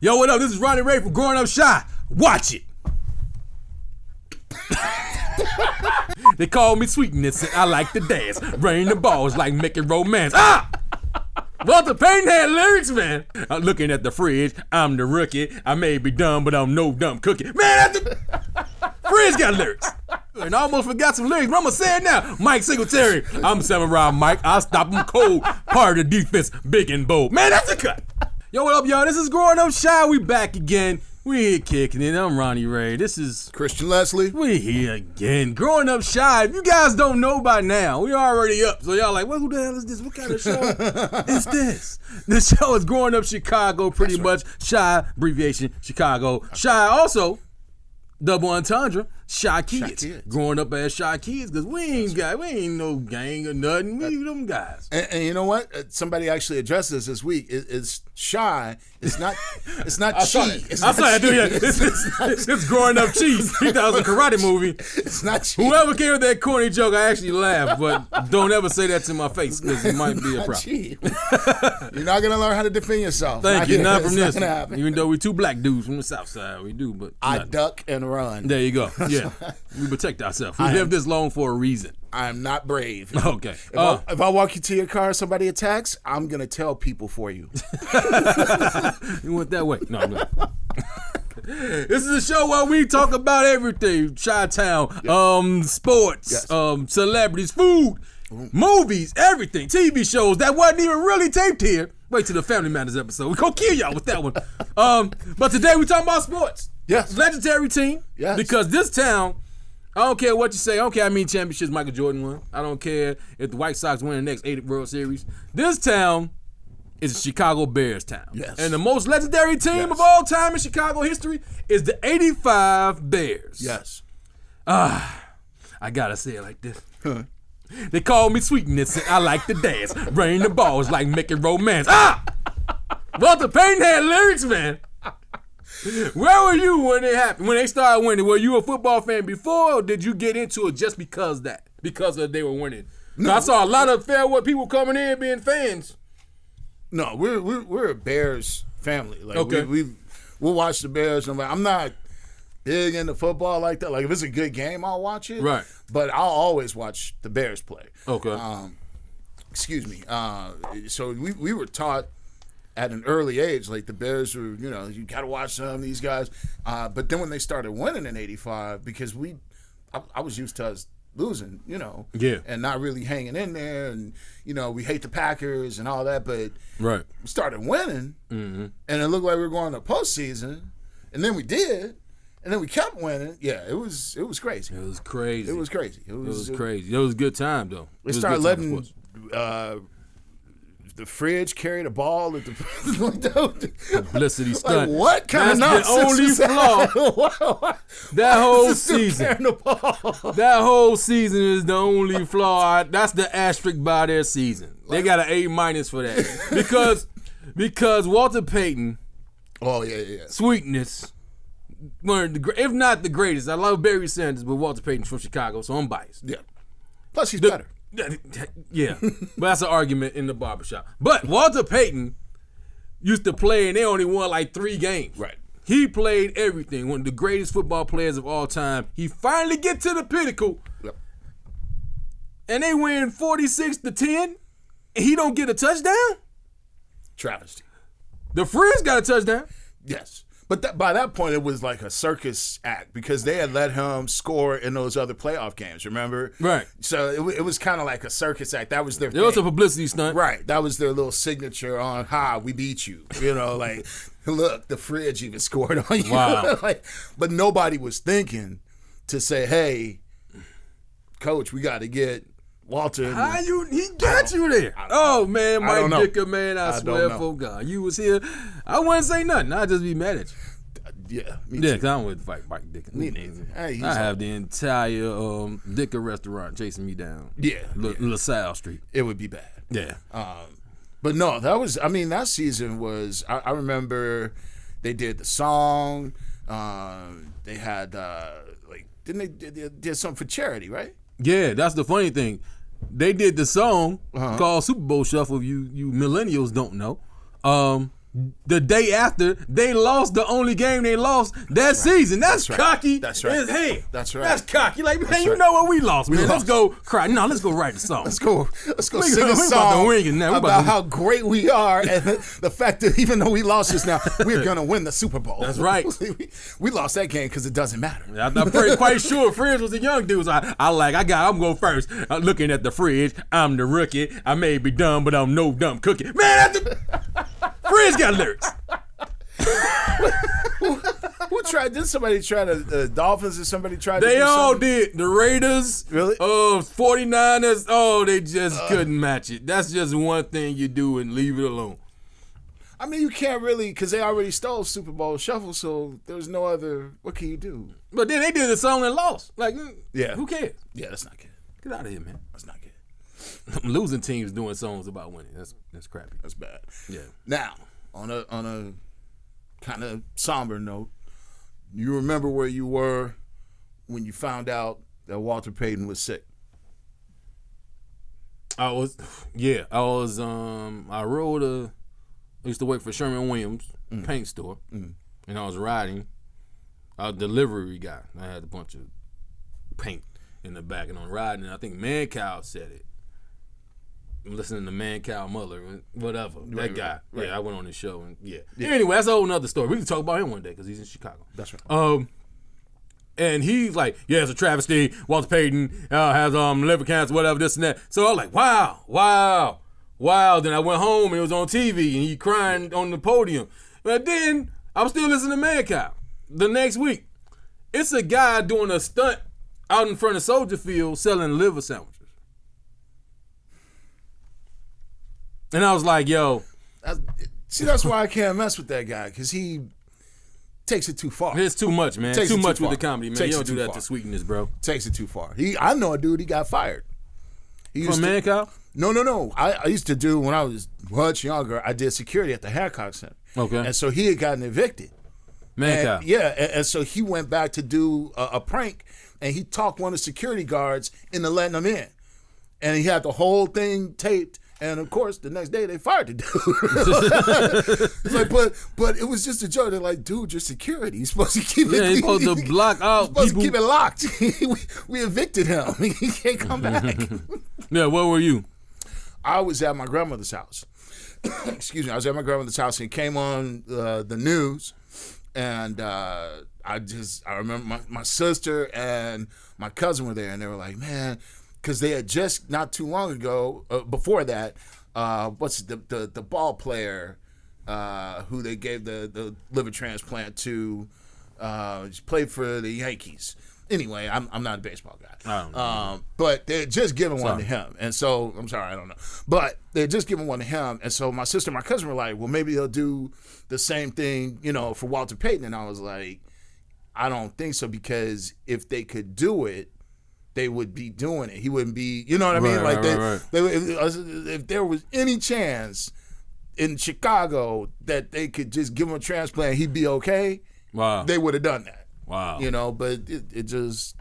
Yo, what up? This is Ronnie Ray from Growing Up Shy. Watch it. They call me sweetness and I like to dance. Rain the balls like making romance. Ah! Walter Payton had lyrics, man. I'm looking at the fridge. I'm the rookie. I may be dumb, but I'm no dumb cookie. Man, that's the fridge got lyrics. And I almost forgot some lyrics, but I'm going to say it now. Mike Singletary. I'm 7-round Mike. I'll stop him cold. Part of the defense, big and bold. Man, that's a cut. Yo, what up, y'all? This is Growing Up Shy. We back again. We here kicking it. I'm Ronnie Ray. This is Khristian Leslie. We here again. Growing Up Shy. If you guys don't know by now, we already up. So y'all like, well, who the hell is this? What kind of show is this? This show is Growing Up Chicago, pretty much. Shy, abbreviation, Chicago. Shy also, double entendre, Shy Kids. Growing up as Shy Kids, because we ain't no gang or nothing. We them guys. And you know what? Somebody actually addressed this week. It's Shy. It's not cheese. I saw it, dude. Yeah. It's Growing Up Cheese. 2000 karate movie. It's not cheese. Whoever came with that corny joke, I actually laughed, but don't ever say that to my face because it might be a problem. You're not gonna learn how to defend yourself. Thank you. Not from this. Not Even though we two black dudes from the South Side, we do. But I duck and run. There you go. Yeah, we protect ourselves. We live this long for a reason. I am not brave. Okay. If I walk you to your car, somebody attacks, I'm gonna tell people for you. You went that way. No, I'm not. This is a show where we talk about everything. Chi-Town, sports, celebrities, food, movies, everything. TV shows that wasn't even really taped here. Wait till the Family Matters episode. We're gonna kill y'all with that one. But today we talking about sports. Yes. Legendary team. Yes. Because this town, I don't care what you say. I don't care how many championships Michael Jordan won. I don't care if the White Sox win the next 8 World Series. This town is a Chicago Bears town. Yes. And the most legendary team of all time in Chicago history is the 85 Bears. Yes. I gotta say it like this. They call me sweetness and I like to dance. Rain the balls like making romance. Ah! Walter Payton had lyrics, man. Where were you when it happened? When they started winning? Were you a football fan before, or did you get into it just because they were winning? No. I saw a lot of fair people coming in being fans. No, we're a Bears family. Like okay. We'll watch the Bears. I'm not big into football like that. Like if it's a good game, I'll watch it. Right. But I'll always watch the Bears play. Okay. Excuse me. So we were taught at an early age, like the Bears were, you got to watch some of these guys. But then when they started winning in '85, because I was used to us losing, and not really hanging in there, and we hate the Packers and all that, but right, we started winning, and it looked like we were going to postseason, and then we did, and then we kept winning. Yeah, it was crazy. It was crazy. It was crazy. It was crazy. It was a good time though. They started letting the fridge carry the ball at the publicity stunt. Like, what kind of nonsense? The only flaw. That whole season. That whole season is the only flaw. That's the asterisk by their season. They got an A- for that because Walter Payton. Oh yeah. Sweetness. If not the greatest. I love Barry Sanders, but Walter Payton's from Chicago, so I'm biased. Yeah. Plus he's better. Yeah, but that's an argument in the barbershop. But Walter Payton used to play, and they only won like 3 games. Right. He played everything. One of the greatest football players of all time. He finally get to the pinnacle, and they win 46-10, and he don't get a touchdown? Travesty. The Frizz got a touchdown. Yes. But by that point, it was like a circus act because they had let him score in those other playoff games, remember? Right. So it was kind of like a circus act. That was their thing. It was a publicity stunt. Right. That was their little signature on, we beat you. Like, look, the fridge even scored on you. Wow. But nobody was thinking to say, hey, coach, we got to get Walter. He got you there. Oh, man, Mike Dicker, man, I swear for God. You was here. I wouldn't say nothing. I'd just be mad at you. Yeah, me too. too. Because I don't want to fight Mike Dicker. Me neither. Hey, I have the entire Dicker restaurant chasing me down. Yeah. LaSalle Street. It would be bad. Yeah. But no, that season was, I remember they did the song. They had, didn't they did something for charity, right? Yeah, that's the funny thing. They did the song called Super Bowl Shuffle. You millennials don't know. the day after they lost the only game they lost that season. That's cocky. That's right. As hell. That's right. That's cocky. Like, man, you know what? We lost, man. Let's go cry. No, let's go write a song. Let's go sing a about song to win it now. about how great we are and the fact that even though we lost this now, we're going to win the Super Bowl. That's right. We lost that game because it doesn't matter. I'm pretty quite sure Fridge was a young dude. So I'm going first. Looking at the fridge, I'm the rookie. I may be dumb, but I'm no dumb cookie. Man, Fridge got lyrics. Who tried? Did somebody try the Dolphins? Or somebody tried? They all something? did. The Raiders, really? 49ers. Oh, they just couldn't match it. That's just one thing you do and leave it alone. I mean, you can't really because they already stole Super Bowl Shuffle, so there's no other. What can you do? But then they did the song and lost. Like, yeah, who cares? Yeah, that's not good. Get out of here, man. That's not good. Losing teams doing songs about winning. That's crappy. That's bad. Yeah. Now, on a kind of somber note, you remember where you were when you found out that Walter Payton was sick? I used to work for Sherman Williams paint store, and I was riding a delivery guy. I had a bunch of paint in the back, and I'm riding, and I think Mancow said it. I'm listening to Mancow Muller, whatever, that guy. Right. Yeah, I went on his show, and yeah. Anyway, that's a whole nother story. We can talk about him one day because he's in Chicago. That's right. And he's like, yeah, it's a travesty. Walter Payton has liver cancer, whatever, this and that. So I was like, wow. Then I went home and it was on TV and he crying on the podium. But then I was still listening to Mancow. The next week, it's a guy doing a stunt out in front of Soldier Field selling liver sandwiches. And I was like, yo. That's why I can't mess with that guy, because he takes it too far. It's too much, man. Too much with the comedy, man. You don't do that to sweeten this, bro. Takes it too far. I know a dude, he got fired. From Mancow? No. I used to do, when I was much younger, I did security at the Hancock Center. Okay. And so he had gotten evicted. Mancow. And so he went back to do a prank, and he talked one of the security guards into letting him in. And he had the whole thing taped. And of course, the next day they fired the dude. It's like, but it was just a joke. They're like, dude, you're security. You're supposed to keep it. Yeah, you're supposed to block out. You're supposed to keep it locked. we evicted him. He can't come back. Yeah, where were you? I was at my grandmother's house. Excuse me. I was at my grandmother's house and came on the news, and I remember my sister and my cousin were there, and they were like, man. Because they had just not too long ago, before that, what's the ball player who they gave the liver transplant to, played for the Yankees. Anyway, I'm not a baseball guy. I don't know. But they had just given one to him. And so, I'm sorry, I don't know. But they had just given one to him. And so my sister and my cousin were like, well, maybe they'll do the same thing, for Walter Payton. And I was like, I don't think so, because if they could do it, they would be doing it. He wouldn't be, you know what I mean? Like they if there was any chance in Chicago that they could just give him a transplant, he'd be okay. Wow. They would have done that. Wow. But it just.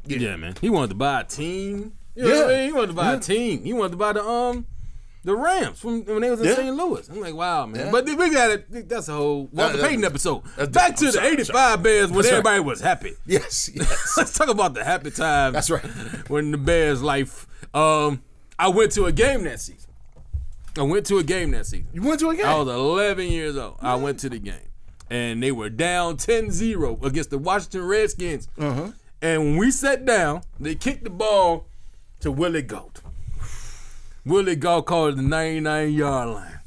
Yeah, man. He wanted to buy a team. You know what I mean? He wanted to buy a team. He wanted to buy the Rams from when they was in St. Louis. I'm like, wow, man. Yeah. But we got it. That's a whole Walter Payton episode. Back to the 85 Bears when everybody was happy. Yes. Let's talk about the happy time. That's right. When the Bears' life. I went to a game that season. You went to a game? I was 11 years old. I went to the game. And they were down 10-0 against the Washington Redskins. Uh-huh. And when we sat down, they kicked the ball to Willie Gault. Willie Gault called it the 99-yard line.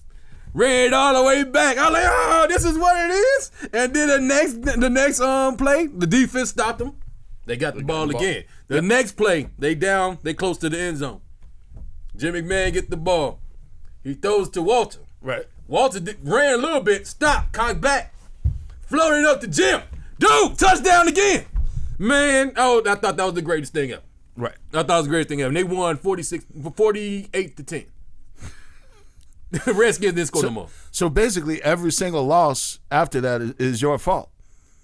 Ran all the way back. I was like, oh, this is what it is. And then the next play, the defense stopped them. They got the ball again. The next play, they close to the end zone. Jim McMahon get the ball. He throws to Walter. Right. Walter ran a little bit, stopped, cocked back, floated up to Jim. Dude, touchdown again. Man, I thought that was the greatest thing ever. Right. I thought it was the greatest thing ever. And they won 48-10. The Redskins didn't score no more. So basically, every single loss after that is your fault.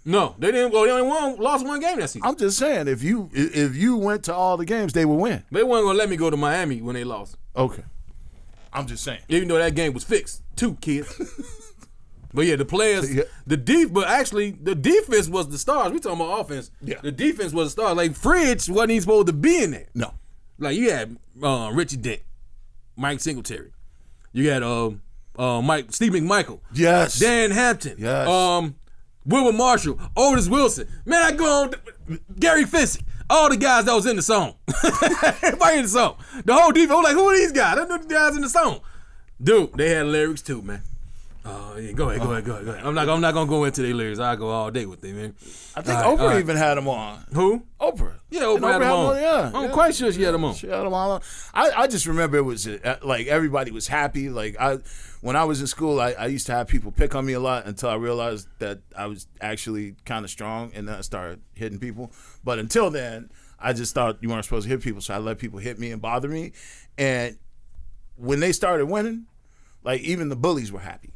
No, they didn't. Well, they only lost one game that season. I'm just saying, if you went to all the games, they would win. They weren't gonna let me go to Miami when they lost. Okay. I'm just saying. Even though that game was fixed, 2 kids. But yeah, the players, but actually the defense was the stars. We talking about offense. Yeah. The defense was the stars. Like Fridge wasn't even supposed to be in there. No. Like you had Richie Dent, Mike Singletary. You had Steve McMichael. Yes. Dan Hampton. Yes. Wilbur Marshall. Otis Wilson. Man, I go on Gary Fensick. All the guys that was in the song. Everybody in the song. The whole defense. I was like, who are these guys? I know the guys in the song. Dude, they had lyrics too, man. Yeah, go ahead. I'm not gonna go into their lyrics. I'll go all day with them, man. I think Oprah even had them on. Who? Oprah. Yeah, Oprah had them on. Yeah, I'm quite sure she had them on. She had them all on. I just remember it was like everybody was happy. Like when I was in school, I used to have people pick on me a lot until I realized that I was actually kind of strong, and then I started hitting people. But until then, I just thought you weren't supposed to hit people, so I let people hit me and bother me. And when they started winning, like even the bullies were happy.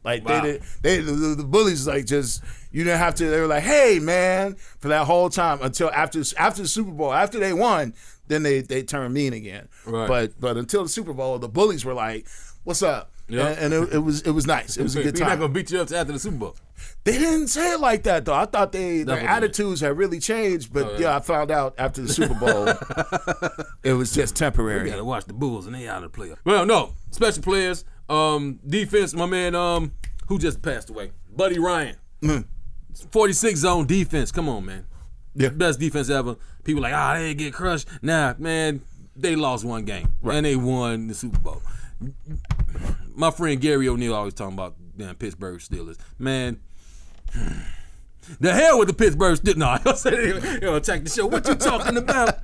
Like wow. the bullies like just you didn't have to. They were like, "Hey man," for that whole time until after the Super Bowl. After they won, then they turned mean again. Right. But until the Super Bowl, the bullies were like, "What's up?" Yep. And it was nice. It was a good time. We're not gonna beat you up after the Super Bowl. They didn't say it like that though. I thought their attitudes had really changed. But yeah, I found out after the Super Bowl, it was just temporary. You gotta watch the Bulls and they out of the playoffs. Well, no special players. Defense, my man, who just passed away, Buddy Ryan. 46 zone defense. Come on, man. Yeah. Best defense ever. People like, they get crushed. Nah, man, they lost one game and they won the Super Bowl. My friend Gary O'Neal always talking about damn Pittsburgh Steelers. Man, the hell with the Pittsburgh Steelers. No, I'll say they'll attack the show. What you talking about?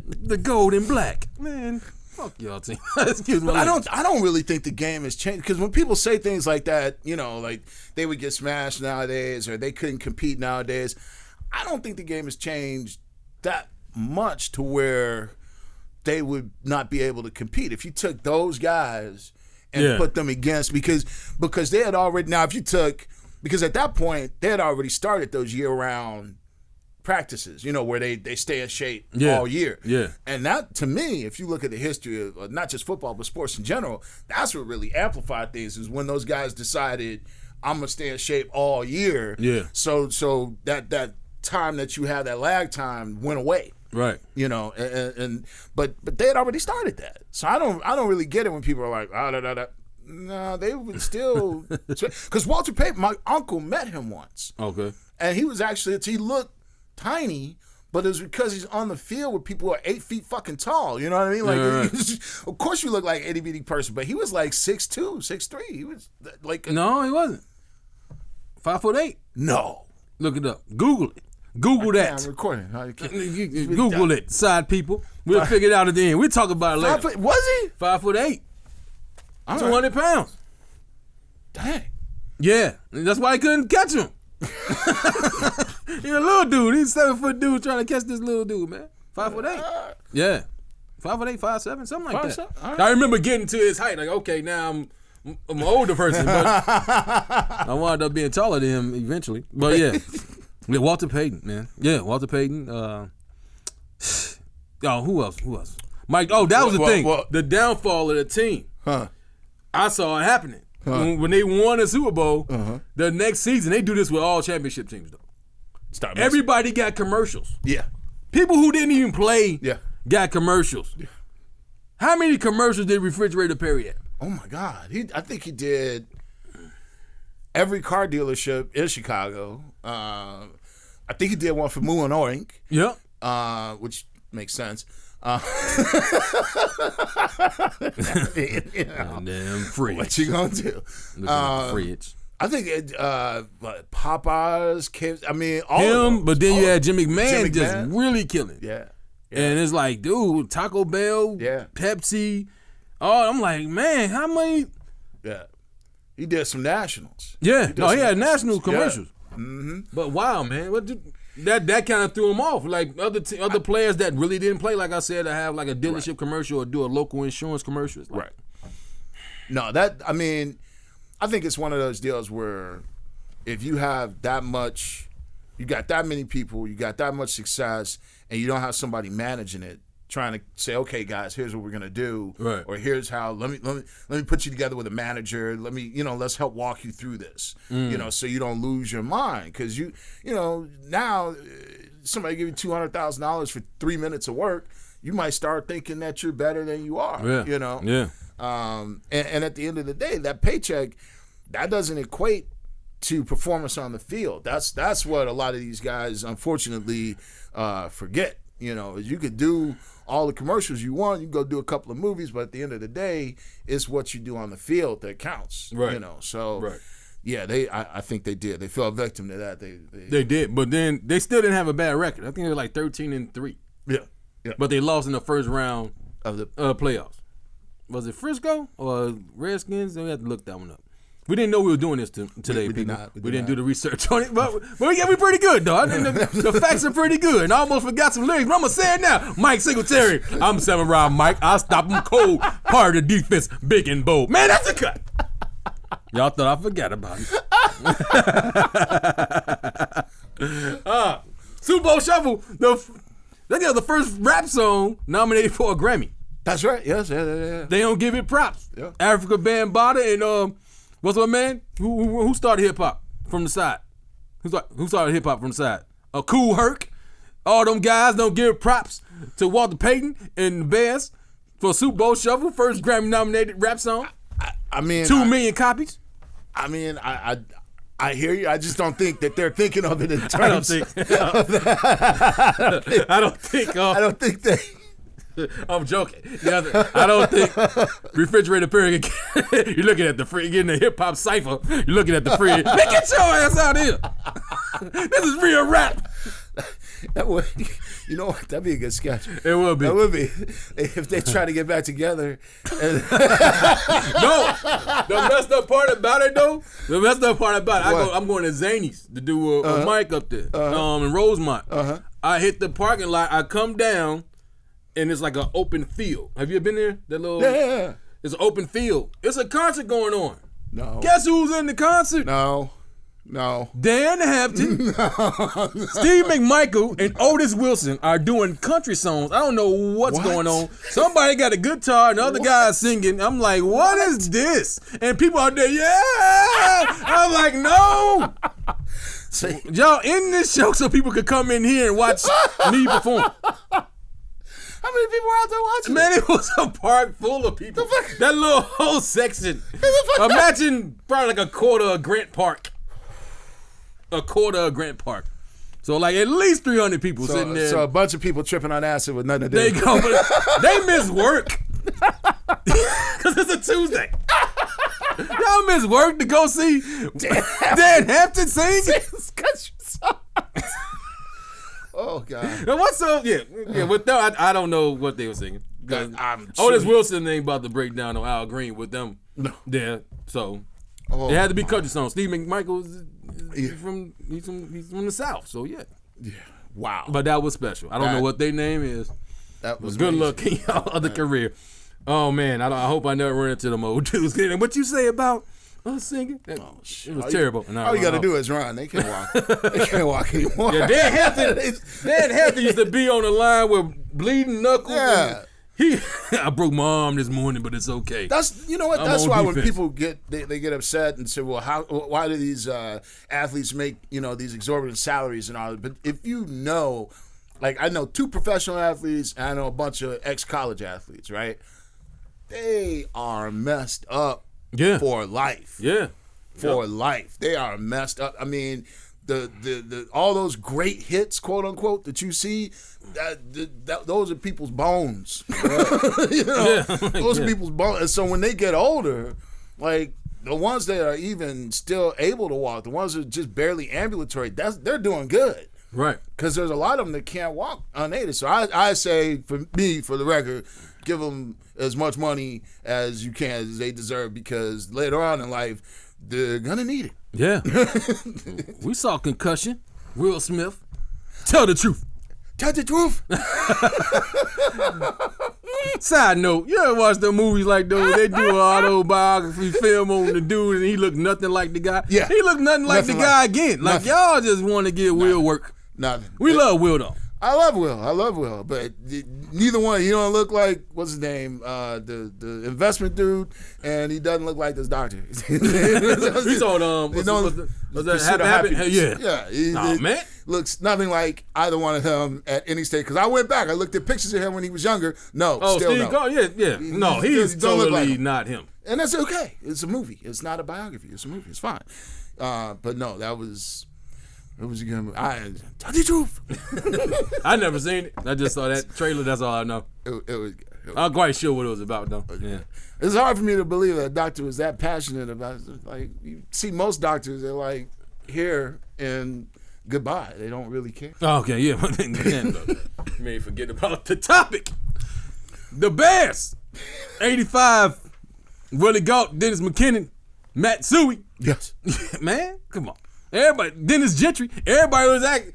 The gold and black, man. Fuck y'all team. Excuse me. But I don't really think the game has changed because when people say things like that, you know, like they would get smashed nowadays or they couldn't compete nowadays. I don't think the game has changed that much to where they would not be able to compete. If you took those guys and put them against because they had already because at that point they had already started those year-round practices, you know, where they stay in shape all year. Yeah. And that, to me, if you look at the history of not just football, but sports in general, that's what really amplified things is when those guys decided, I'm going to stay in shape all year. Yeah. So that time that you have, that lag time, went away. Right. You know, but they had already started that. So I don't really get it when people are like, No, they would still, because Walter Payton, my uncle, met him once. Okay. And he looked tiny, but it was because he's on the field with people who are 8 feet fucking tall. You know what I mean? Like, of course you look like an itty bitty person, but he was like 6'2", 6'3". He was like no, he wasn't. 5'8". No, look it up. Google it. Google that. I'm recording. Google it, side people. We'll figure it out at the end. We'll talk about it later. Was he 5'8"? 200 pounds. Dang. Yeah, that's why he couldn't catch him. He's a little dude. He's a 7-foot dude trying to catch this little dude, man. 5'8". Yeah, 5'8", 5'7", something like that. Right. I remember getting to his height. Like, okay, now I'm an older person, but I wound up being taller than him eventually. But yeah, Walter Payton, man. Yeah, Walter Payton. Who else? Mike. Oh, that was the thing. The downfall of the team. I saw it happening. When they won the Super Bowl, the next season, they do this with all championship teams, though. Everybody got commercials. Yeah. People who didn't even play got commercials. Yeah. How many commercials did Refrigerator Perry have? Oh, my God. I think he did every car dealership in Chicago. I think he did one for Moo and Oink. Yeah. Which makes sense. Damn fridge. What you gonna do? Fridge. I think Popeyes, KFC, I mean, all him, of them. But then you had Jim McMahon just really killing. Yeah. And it's like, dude, Taco Bell, Pepsi. Oh, I'm like, man, how many? Yeah. He did some nationals. Yeah. He had national commercials. Yeah. Mm-hmm. But wow, man, that kind of threw him off. Like other players that really didn't play, like I said, to have like a dealership commercial or do a local insurance commercial. Like, right. No, I think it's one of those deals where if you have that much, you got that many people, you got that much success, and you don't have somebody managing it, trying to say, okay, guys, here's what we're gonna do, right. or here's how. Let me put you together with a manager. Let's help walk you through this, so you don't lose your mind, because now somebody give you $200,000 for 3 minutes of work, you might start thinking that you're better than you are. Yeah. And at the end of the day, that paycheck, that doesn't equate to performance on the field. That's what a lot of these guys unfortunately forget. You could do all the commercials you want, you can go do a couple of movies, but at the end of the day, it's what you do on the field that counts. Right. So yeah, I think they did. They fell a victim to that. They did, but then they still didn't have a bad record. I think they were like 13-3. Yeah. But they lost in the first round of the playoffs. Was it Frisco or Redskins? We had to look that one up. We didn't know we were doing this today, we people. We didn't do the research on it, but yeah, we pretty good, though. The facts are pretty good. And I almost forgot some lyrics, but I'm going to say it now. Mike Singletary. I'm Samurai Mike. I stop him cold. Part of the defense, big and bold. Man, that's a cut. Y'all thought I forgot about it. Super Bowl Shuffle. The first rap song nominated for a Grammy. That's right. Yes. Yeah. They don't give it props. Yeah. Africa Bambaataa and what's my man? Who started hip hop from the side? Who started hip hop from the side? Cool Herc. All them guys don't give props to Walter Payton and the Bears for Super Bowl Shuffle, first Grammy nominated rap song. I mean, 2 million copies. I mean, I hear you. I just don't think that they're thinking of it in terms. I don't think they. I'm joking. I don't think refrigerator period. You're looking at the fridge, getting the hip hop cipher. You're looking at the fridge. Man, get your ass out here. This is real rap. That would, you know what? That'd be a good sketch. It would be. That would be if they try to get back together. No, the messed up part about it though. I'm going to Zany's to do a mic up there, in Rosemont. I hit the parking lot. I come down. And it's like an open field. Have you been there? That little. Yeah. It's an open field. It's a concert going on. No. Guess who's in the concert? No. Dan Hampton, Steve McMichael, and Otis Wilson are doing country songs. I don't know what's going on. Somebody got a guitar and the other guy is singing. I'm like, what is this? And people out there, yeah. I'm like, no. See? Y'all in this show so people could come in here and watch me perform. How many people were out there watching? Man, it was a park full of people. That little whole section. Imagine probably like a quarter of Grant Park. So like at least 300 people sitting there. So a bunch of people tripping on acid with nothing to do. They go, but they miss work. Because it's a Tuesday. Y'all miss work to go see Dan Hampton sing? Oh God! Now what's up? Yeah. With them, I don't know what they were singing. Otis Wilson ain't about to break down on Al Green with them. No. Yeah. So it had to be country songs. Steve McMichael he's from the South. So yeah. Yeah. Wow. But that was special. I don't know what their name is. That was good luck in y'all other career. Oh man, I hope I never run into them old dudes. What you say about us singing? It was terrible. All you got to do is run. They can't walk. They can't walk anymore. Yeah, Dan Hampton used to be on the line with bleeding knuckles. Yeah. I broke my arm this morning, but it's okay. That's That's why when people get upset and say, well, why do these athletes make these exorbitant salaries and all? But if like I know 2 professional athletes and I know a bunch of ex-college athletes, right? They are messed up. Yeah. For life. Yeah. For life. They are messed up. I mean, the all those great hits, quote unquote, that you see, those are people's bones. Those are people's bones. And so when they get older, like the ones that are even still able to walk, the ones that are just barely ambulatory, they're doing good. Right. Because there's a lot of them that can't walk unaided. So I say, for me, for the record, give them as much money as you can, as they deserve, because later on in life, they're going to need it. Yeah. We saw concussion. Will Smith. Tell the truth. Tell the truth. Side note, you ever watch the movies like those? They do an autobiography film on the dude and he looked nothing like the guy. Yeah. He looked nothing like the guy again. Like, y'all just want to get Will work. Nothing. We love Will, though. I love Will, but neither one. He don't look like what's his name, the investment dude, and he doesn't look like this doctor. He's on was that happen? Yeah. Man, looks nothing like either one of them at any stage. Because I went back, I looked at pictures of him when he was younger. No, still Steve no. Yeah. No, he's totally not him. And that's okay. It's a movie. It's not a biography. It's a movie. It's fine. But no, it was a good movie. Tell the truth. I never seen it. I just saw that trailer. That's all I know. It was I'm quite sure what it was about, though. Yeah. It's hard for me to believe that a doctor was that passionate about it. Like, you see most doctors, they're like, here and goodbye. They don't really care. Oh, okay, yeah. You may forget about the topic. The Bears. 85. Willie Gault, Dennis McKinnon, Matt Suey. Yes. Man, come on. Everybody, Dennis Gentry, everybody was acting.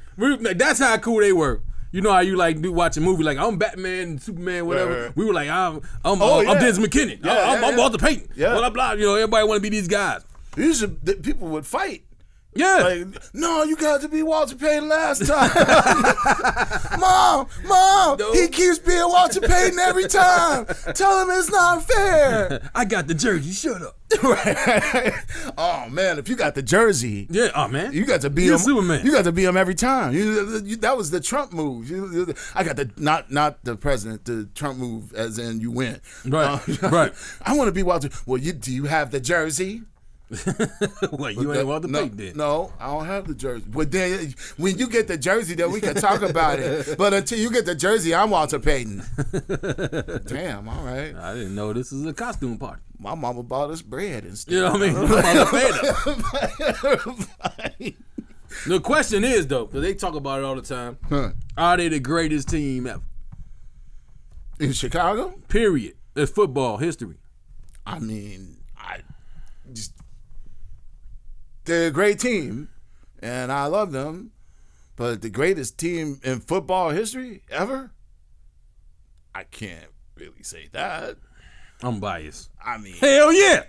That's how cool they were. You know how you like do watch a movie like I'm Batman, Superman, whatever. Right. We were like I'm Dennis McKinnon. I'm Walter Payton. Yeah. Blah blah. You know, everybody want to be these guys. People would fight. Yeah. Like, no, you got to be Walter Payton last time. Mom, no. He keeps being Walter Payton every time. Tell him it's not fair. I got the jersey. Shut up. Right. Oh man, if you got the jersey, yeah. Oh man, you got to be him. Superman. You got to be him every time. That was the Trump move. I got the not the president, the Trump move, as in you win. Right. Right. I want to be Walter. Well, do you have the jersey? Wait, you ain't Walter Payton then? No, I don't have the jersey. But then, when you get the jersey, then we can talk about it. But until you get the jersey, I'm Walter Payton. Damn, all right. I didn't know this was a costume party. My mama bought us bread instead. You know what I mean? The question is, though, because they talk about it all the time, are they the greatest team ever? In Chicago? Period. It's football history. I mean, they're a great team, and I love them, but the greatest team in football history ever? I can't really say that. I'm biased. I mean, hell yeah.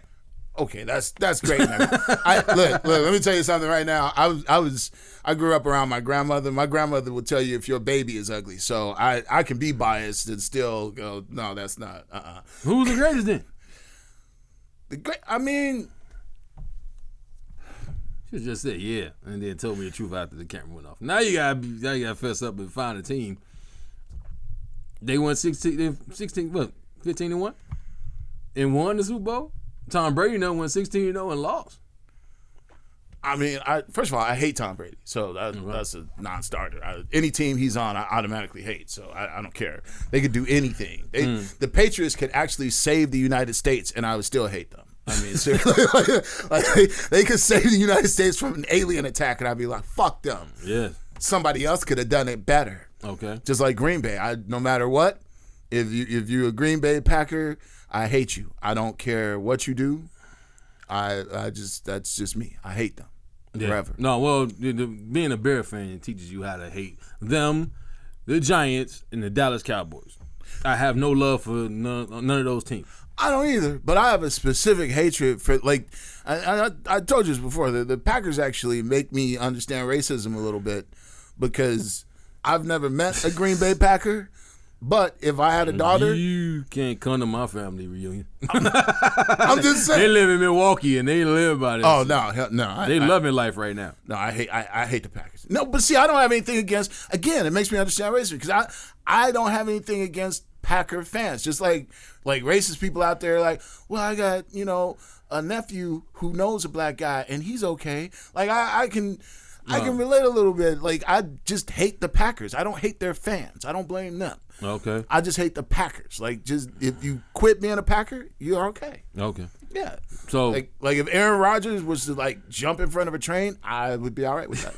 Okay, that's great. Man. Look, let me tell you something right now. I grew up around my grandmother. My grandmother will tell you if your baby is ugly. So I can be biased and still go, no, that's not. Who's the greatest then? I mean, she just said yeah, and then told me the truth after the camera went off. Now you gotta fess up and find a team. They won 15-1, and won the Super Bowl. Tom Brady won 16-0 and lost. I mean, first of all, I hate Tom Brady, so that's a non-starter. Any team he's on, I automatically hate, so I don't care. They could do anything. The Patriots could actually save the United States, and I would still hate them. I mean, seriously, they could save the United States from an alien attack, and I'd be like, fuck them. Yeah. Somebody else could have done it better. Okay. Just like Green Bay. No matter what, if you're a Green Bay Packer, I hate you. I don't care what you do. That's just me. I hate them. Yeah. Forever. No, well, being a Bear fan teaches you how to hate them, the Giants, and the Dallas Cowboys. I have no love for none of those teams. I don't either, but I have a specific hatred for, like, I told you this before, the Packers actually make me understand racism a little bit because I've never met a Green Bay Packer, but if I had a daughter. You can't come to my family reunion. I'm just saying. They live in Milwaukee and they live by this. Oh, no. They loving life right now. No, I hate the Packers. No, but see, I don't have anything against, again, it makes me understand racism because I don't have anything against Packer fans. Just like racist people out there like, well, I got, a nephew who knows a black guy and he's okay. Like I can relate a little bit. Like I just hate the Packers. I don't hate their fans. I don't blame them. Okay. I just hate the Packers. Like just if you quit being a Packer, you're okay. Okay. Yeah. So like if Aaron Rodgers was to like jump in front of a train, I would be all right with that.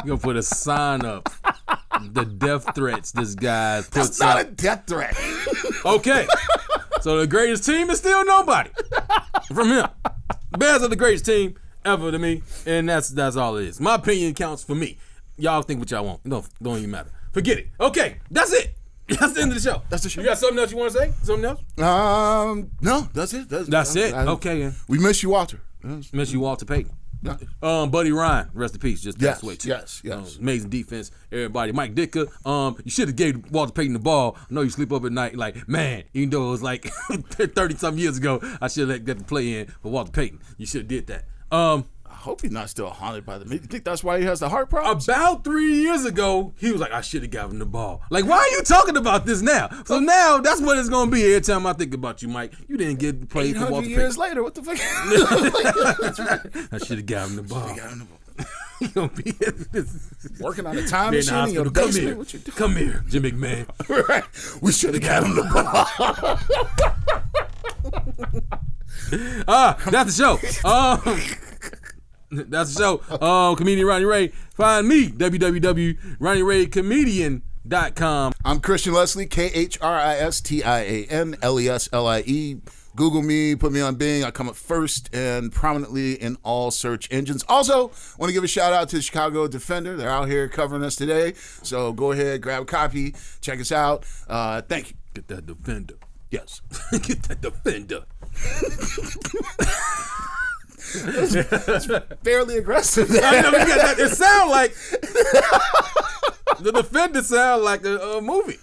You're gonna put a sign up. The death threats this guy puts That's not a death threat. Okay. So the greatest team is still nobody from him. The Bears are the greatest team ever to me, and that's all it is. My opinion counts for me. Y'all think what y'all want. No, don't even matter. Forget it. Okay, that's it. That's the end of the show. That's the show. You got something else you want to say? Something else? No, that's it. That's it. Okay. We miss you, Walter. Miss you, Walter Payton. Buddy Ryan, rest in peace, just passed away too. Yes. Amazing defense, everybody. Mike Ditka, you should have gave Walter Payton the ball. I know you sleep up at night like, man, even though it was like 30-something years ago, I should have let the play in for Walter Payton. You should have did that. I hope he's not still haunted by the. You think that's why he has the heart problems? About 3 years ago, he was like, I should have given him the ball. Like, why are you talking about this now? So now that's what it's going to be every time I think about you, Mike. You didn't get to play for Walter Payton. years later, what the fuck? I should have given him the ball. You gonna be working on a time machine in your basement. What you doing? Come here, Jim McMahon. Right. We should have got him the ball. That's the show. That's the show. Comedian Ronnie Ray. Find me, www.ronnieRayComedian.com. I'm Khristian Leslie, KHristianLeslie. Google me, put me on Bing. I come up first and prominently in all search engines. Also, want to give a shout out to the Chicago Defender. They're out here covering us today. So go ahead, grab a copy, check us out. Thank you. Get that Defender. Yes. Get that Defender. That's fairly aggressive. I know, because that, it sound like the Defender sound like a movie.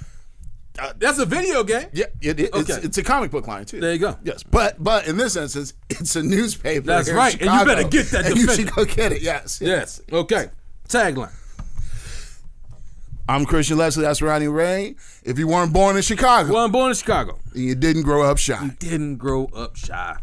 That's a video game. Yeah, it's a comic book line too. There you go. Yes, but in this instance, it's a newspaper. That's here right, in Chicago, and you better get that and Defender. you should go get it. Yes. Okay. Tagline. I'm Khristian Leslie. That's Ronnie Ray. If you weren't born in Chicago, Well, I'm born in Chicago. and you didn't grow up shy. You didn't grow up shy.